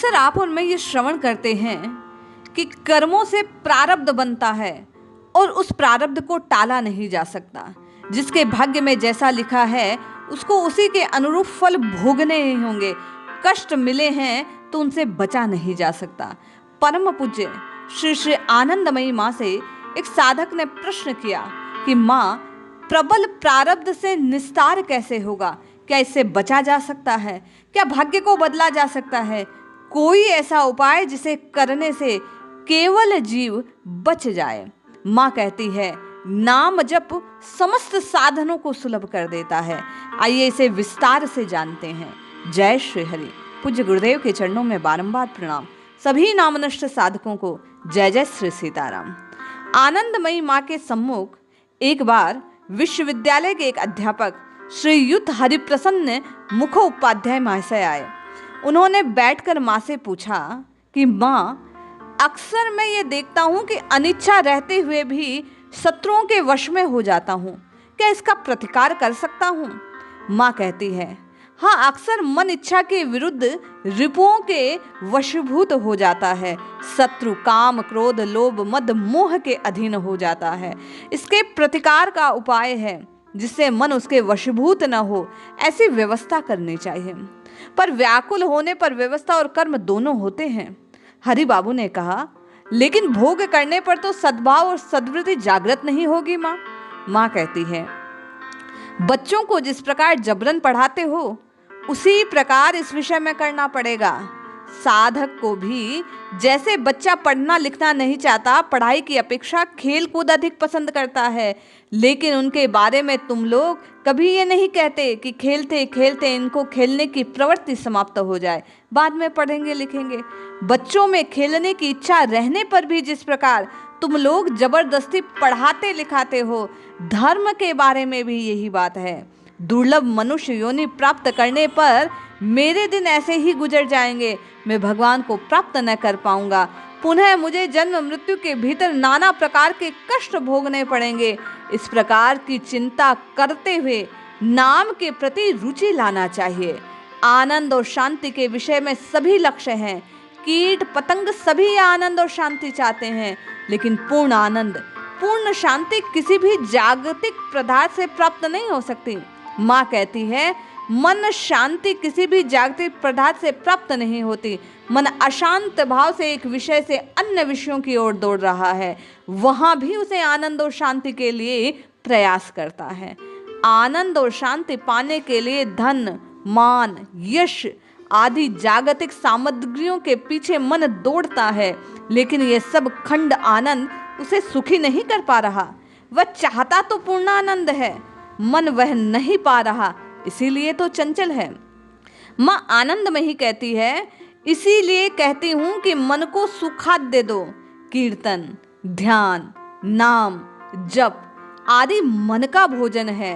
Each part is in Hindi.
अक्सर आप और मैं ये श्रवण करते हैं कि कर्मों से प्रारब्ध बनता है और उस प्रारब्ध को टाला नहीं जा सकता। जिसके भाग्य में जैसा लिखा है उसको उसी के अनुरूप फल भोगने ही होंगे। कष्ट मिले हैं तो उनसे बचा नहीं जा सकता। परम पूज्य श्री श्री आनंदमयी माँ से एक साधक ने प्रश्न किया कि माँ, प्रबल प्रारब्ध से निस्तार कैसे होगा? क्या इससे बचा जा सकता है? क्या भाग्य को बदला जा सकता है? कोई ऐसा उपाय जिसे करने से केवल जीव बच जाए? माँ कहती है, नाम जप समस्त साधनों को सुलभ कर देता है। आइए इसे विस्तार से जानते हैं। जय श्री हरि। पूज्य गुरुदेव के चरणों में बारंबार प्रणाम। सभी नामनष्ट साधकों को जय जय श्री सीताराम। आनंदमयी माँ के सम्मुख एक बार विश्वविद्यालय के एक अध्यापक श्रीयुत हरिप्रसन्न मुखोपाध्याय महाशय आए। उन्होंने बैठकर माँ से पूछा कि माँ, अक्सर मैं ये देखता हूँ कि अनिच्छा रहते हुए भी शत्रुओं के वश में हो जाता हूँ। क्या इसका प्रतिकार कर सकता हूँ? माँ कहती है, हाँ, अक्सर मन इच्छा के विरुद्ध रिपुओं के वशीभूत हो जाता है। शत्रु काम, क्रोध, लोभ, मद, मोह के अधीन हो जाता है। इसके प्रतिकार का उपाय है जिससे मन उसके वशीभूत न हो, ऐसी व्यवस्था करनी चाहिए। पर व्याकुल होने पर व्यवस्था और कर्म दोनों होते हैं। हरि बाबू ने कहा, लेकिन भोग करने पर तो सद्भाव और सद्वृत्ति जागृत नहीं होगी माँ। माँ कहती है, बच्चों को जिस प्रकार जबरन पढ़ाते हो उसी प्रकार इस विषय में करना पड़ेगा। साधक को भी जैसे बच्चा पढ़ना लिखना नहीं चाहता, पढ़ाई की अपेक्षा खेल कूद अधिक पसंद करता है, लेकिन उनके बारे में तुम लोग कभी ये नहीं कहते कि खेलते खेलते इनको खेलने की प्रवृत्ति समाप्त हो जाए, बाद में पढ़ेंगे लिखेंगे। बच्चों में खेलने की इच्छा रहने पर भी जिस प्रकार तुम लोग जबरदस्ती पढ़ाते लिखाते हो, धर्म के बारे में भी यही बात है। दुर्लभ मनुष्य योनि प्राप्त करने पर मेरे दिन ऐसे ही गुजर जाएंगे, मैं भगवान को प्राप्त न कर पाऊंगा। पुनः मुझे जन्म मृत्यु के भीतर नाना प्रकार के कष्ट भोगने पड़ेंगे। इस प्रकार की चिंता करते हुए नाम के प्रति रुचि लाना चाहिए। आनंद और शांति के विषय में सभी लक्ष्य हैं। कीट पतंग सभी आनंद और शांति चाहते हैं, लेकिन पूर्ण आनंद, पूर्ण शांति किसी भी जागतिक पदार्थ से प्राप्त नहीं हो सकती। माँ कहती है, मन शांति किसी भी जागतिक पदार्थ से प्राप्त नहीं होती। मन अशांत भाव से एक विषय से अन्य विषयों की ओर दौड़ रहा है, वहां भी उसे आनंद और शांति के लिए प्रयास करता है। आनंद और शांति पाने के लिए धन, मान, यश आदि जागतिक सामग्रियों के पीछे मन दौड़ता है, लेकिन यह सब खंड आनंद उसे सुखी नहीं कर पा रहा। वह चाहता तो पूर्ण आनंद है, मन वह नहीं पा रहा, इसीलिए तो चंचल है। माँ आनंद में ही कहती है, इसीलिए कहती हूँ कि मन को सुखाद्य दो। कीर्तन, ध्यान, नाम, जप आदि मन का भोजन है।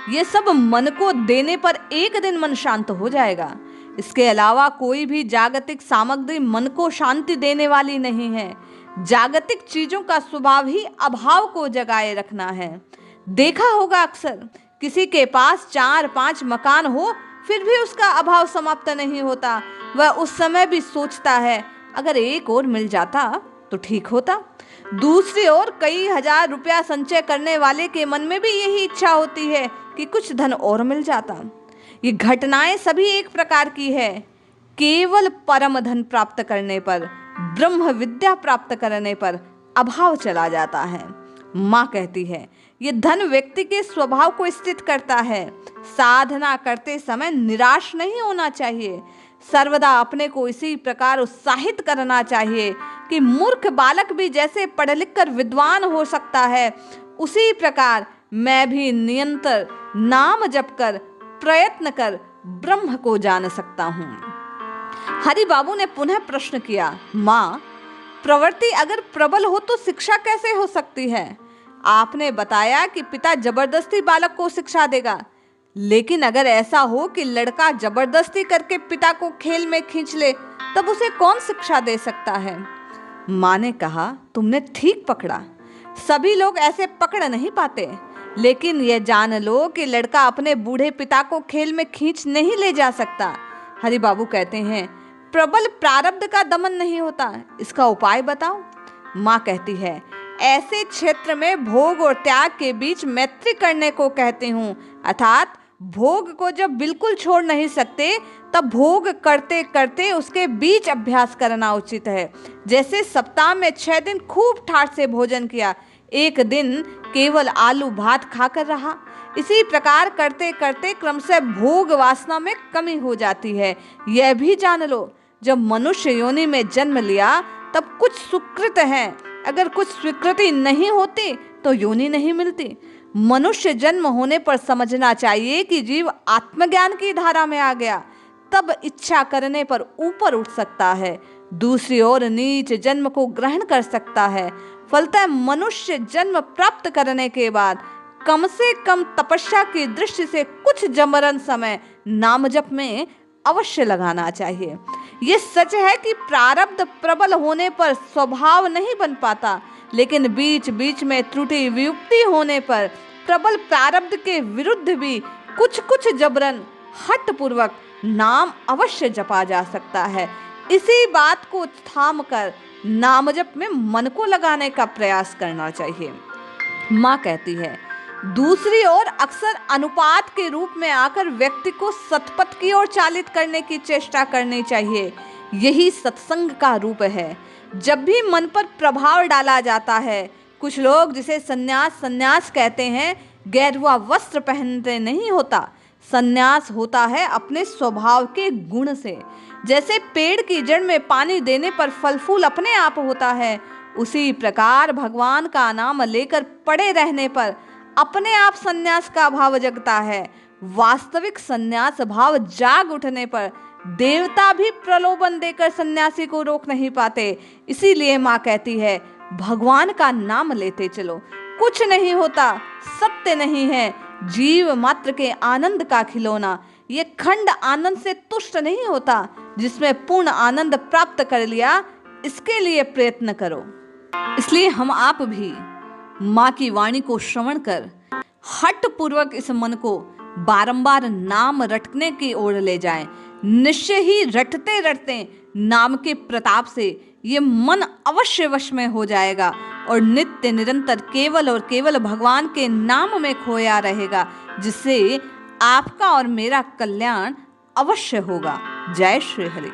ये सब मन को देने पर एक दिन मन शांत हो जाएगा। इसके अलावा कोई भी जागतिक सामग्री मन को शांति देने वाली नहीं है। जागतिक चीजों का स्वभाव ही अभाव को जगाए रखना है। देखा होगा अक्सर किसी के पास 4-5 मकान हो फिर भी उसका अभाव समाप्त नहीं होता। वह उस समय भी सोचता है, अगर एक और मिल जाता तो ठीक होता। दूसरी ओर कई हजार रुपया संचय करने वाले के मन में भी यही इच्छा होती है कि कुछ धन और मिल जाता। ये घटनाएं सभी एक प्रकार की है। केवल परम धन प्राप्त करने पर, ब्रह्म विद्या प्राप्त करने पर अभाव चला जाता है। माँ कहती है, ये धन व्यक्ति के स्वभाव को स्थित करता है। साधना करते समय निराश नहीं होना चाहिए। सर्वदा अपने को इसी प्रकार उत्साहित करना चाहिए कि मूर्ख बालक भी जैसे पढ़ लिख कर विद्वान हो सकता है, उसी प्रकार मैं भी निरंतर नाम जप कर, प्रयत्न कर ब्रह्म को जान सकता हूँ। हरि बाबू ने पुनः प्रश्न किया, माँ, प्रवृत्ति अगर प्रबल हो तो शिक्षा कैसे हो सकती है? आपने बताया कि पिता जबरदस्ती बालक को शिक्षा देगा, लेकिन अगर ऐसा हो कि लड़का जबरदस्ती करके पिता को खेल में खींच ले, तब उसे कौन शिक्षा दे सकता है? माँ ने कहा, तुमने ठीक पकड़ा। सभी लोग ऐसे पकड़ नहीं पाते, लेकिन यह जान लो कि लड़का अपने बूढ़े पिता को खेल में खींच नहीं ले जा सकता। हरि बाबू कहते हैं, प्रबल प्रारब्ध का दमन नहीं होता, इसका उपाय बताओ। माँ कहती है, ऐसे क्षेत्र में भोग और त्याग के बीच मैत्री करने को कहती हूँ। अर्थात भोग को जब बिल्कुल छोड़ नहीं सकते, तब भोग करते करते उसके बीच अभ्यास करना उचित है। जैसे सप्ताह में 6 दिन खूब ठाठ से भोजन किया, एक दिन केवल आलू भात खाकर रहा, इसी प्रकार करते करते क्रमशः भोग वासना में कमी हो जाती है। यह भी जान लो, जब मनुष्य योनि में जन्म लिया तब कुछ सुकृत है, अगर कुछ स्वीकृति नहीं होती तो योनि नहीं मिलती। मनुष्य जन्म होने पर समझना चाहिए कि जीव आत्मज्ञान की धारा में आ गया, तब इच्छा करने पर ऊपर उठ सकता है, दूसरी ओर नीच जन्म को ग्रहण कर सकता है। फलतः मनुष्य जन्म प्राप्त करने के बाद कम से कम तपस्या की दृष्टि से कुछ जमरन समय नाम जप में अवश्य लगाना चाहिए। ये सच है कि प्रारब्ध प्रबल होने पर स्वभाव नहीं बन पाता, लेकिन बीच बीच में त्रुटि वियुक्ति होने पर प्रबल प्रारब्ध के विरुद्ध भी कुछ कुछ जबरन हठ पूर्वक नाम अवश्य जपा जा सकता है। इसी बात को थाम कर नाम जप में मन को लगाने का प्रयास करना चाहिए। माँ कहती है, दूसरी ओर अक्सर अनुपात के रूप में आकर व्यक्ति को सतपथ की ओर चालित करने की चेष्टा करनी चाहिए। यही सत्संग का रूप है। जब भी मन पर प्रभाव डाला जाता है, कुछ लोग जिसे सन्यास कहते हैं, गेरुआ वस्त्र पहनते नहीं होता। सन्यास होता है अपने स्वभाव के गुण से। जैसे पेड़ की जड़ में पानी देने पर फल फूल अपने आप होता है, उसी प्रकार भगवान का नाम लेकर पड़े रहने पर अपने आप सन्यास का भाव जगता है। वास्तविक सन्यास भाव जाग उठने पर देवता भी प्रलोभन देकर सन्यासी को रोक नहीं पाते। इसीलिए माँ कहती है, भगवान का नाम लेते चलो, कुछ नहीं होता, सत्य नहीं है, जीव मात्र के आनंद का खिलौना। ये खंड आनंद से तुष्ट नहीं होता, जिसमें पूर्ण आनंद प्राप्त कर लिया, इसके लिए प्रयत्न करो। इसलिए हम आप भी माँ की वाणी को श्रवण कर हठ पूर्वक इस मन को बारंबार नाम रटने की ओर ले जाएं। निश्चय ही रटते रटते नाम के प्रताप से ये मन अवश्य वश में हो जाएगा और नित्य निरंतर केवल और केवल भगवान के नाम में खोया रहेगा, जिससे आपका और मेरा कल्याण अवश्य होगा। जय श्री हरि।